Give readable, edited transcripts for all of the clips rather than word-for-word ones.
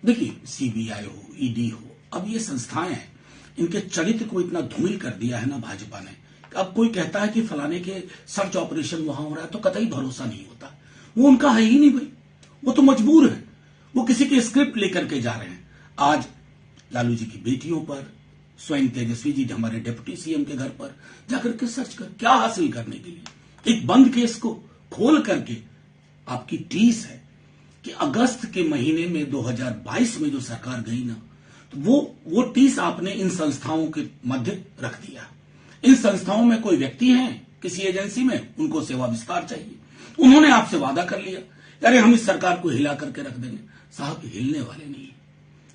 देखिए, सीबीआई हो, ईडी हो, अब ये संस्थाएं हैं, इनके चरित्र को इतना धूमिल कर दिया है ना भाजपा ने। अब कोई कहता है कि फलाने के सर्च ऑपरेशन वहां हो रहा है तो कतई भरोसा नहीं होता। वो उनका है ही नहीं भाई, वो तो मजबूर है, वो किसी की स्क्रिप्ट लेकर के जा रहे हैं। आज लालू जी की बेटियों पर, स्वयं तेजस्वी जी हमारे डिप्टी सीएम के घर पर जाकर के सर्च कर क्या हासिल करने के लिए? एक बंद केस को खोल करके आपकी टीस है कि अगस्त के महीने में 2022 में जो सरकार गई ना, तो वो टीस आपने इन संस्थाओं के मध्य रख दिया। इन संस्थाओं में कोई व्यक्ति है किसी एजेंसी में, उनको सेवा विस्तार चाहिए, उन्होंने आपसे वादा कर लिया, अरे हम इस सरकार को हिला करके रख देंगे। साहब, हिलने वाले नहीं।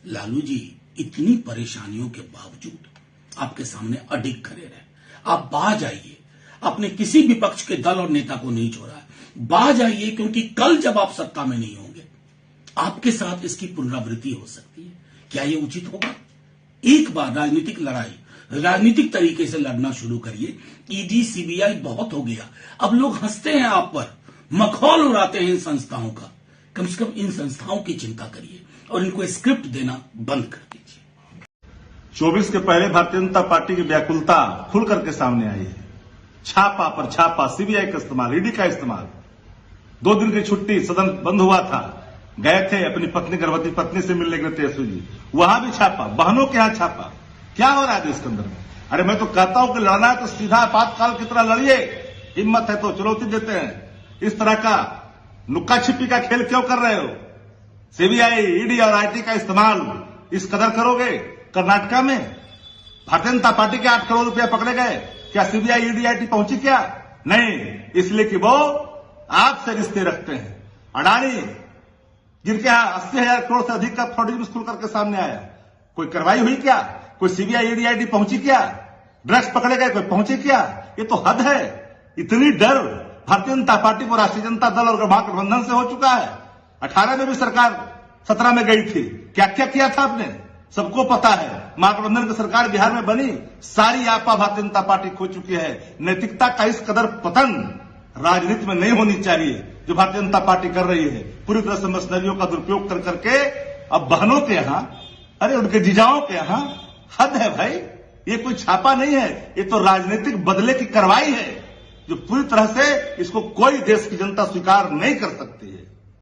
लालू जी इतनी परेशानियों के बावजूद आपके सामने अडिग खड़े रहे। आप बाज आइए, आपने किसी विपक्ष के दल और नेता को नहीं छोड़ा है, बाज आइए, क्योंकि कल जब आप सत्ता में नहीं होंगे आपके साथ इसकी पुनरावृत्ति हो सकती है। क्या यह उचित होगा? एक बार राजनीतिक लड़ाई राजनीतिक तरीके से लड़ना शुरू करिए। ईडी सीबीआई बहुत हो गया, अब लोग हंसते हैं आप पर, मखौल उड़ाते हैं इन संस्थाओं का। कम से कम इन संस्थाओं की चिंता करिए और इनको स्क्रिप्ट देना बंद कर दीजिए। 24 के पहले भारतीय जनता पार्टी की व्याकुलता खुल करके सामने आई है। छापा पर छापा, सीबीआई का इस्तेमाल, ईडी का इस्तेमाल। 2 दिन की छुट्टी, सदन बंद हुआ था, गए थे अपनी पत्नी, गर्भवती पत्नी से मिलने गए तेजस्वी जी, वहां भी छापा, बहनों के यहां छापा। क्या हो रहा है देश के अंदर में? अरे मैं तो कहता हूं कि लड़ना है तो सीधा आपातकाल की तरह लड़िए, हिम्मत है तो चुनौती देते हैं। इस तरह का नुक्का छिपी का खेल क्यों कर रहे हो? सीबीआई, ईडी और आईटी का इस्तेमाल इस कदर करोगे? कर्नाटका में भारतीय जनता पार्टी के 8 करोड़ रुपया पकड़े गए, क्या सीबीआई, ईडी, आईटी पहुंची क्या? नहीं, इसलिए कि वो आपसे रिश्ते रखते हैं। अडानी, जिनके यहां 80,000 करोड़ से अधिक का फ्रॉड खुल करके सामने आया, कोई कार्रवाई हुई क्या? कोई सीबीआई, ईडी, आईटी पहुंची क्या? ड्रग्स पकड़े गए, कोई पहुंचे क्या? ये तो हद है। इतनी डर भारतीय जनता पार्टी को राष्ट्रीय जनता दल और महागठबंधन से हो चुका है। 18 में भी सरकार 17 में गई थी, क्या क्या किया था आपने? सबको पता है। महागठबंधन की सरकार बिहार में बनी, सारी आपा भारतीय जनता पार्टी खो चुकी है। नैतिकता का इस कदर पतन राजनीति में नहीं होनी चाहिए जो भारतीय जनता पार्टी कर रही है। पूरी तरह से मशीनरियों का दुरुपयोग कर करके अब बहनों के यहां, अरे उनके जीजाओं के यहां, हद है भाई। ये कोई छापा नहीं है, ये तो राजनीतिक बदले की कार्रवाई है जो पूरी तरह से इसको कोई देश की जनता स्वीकार नहीं कर सकती है।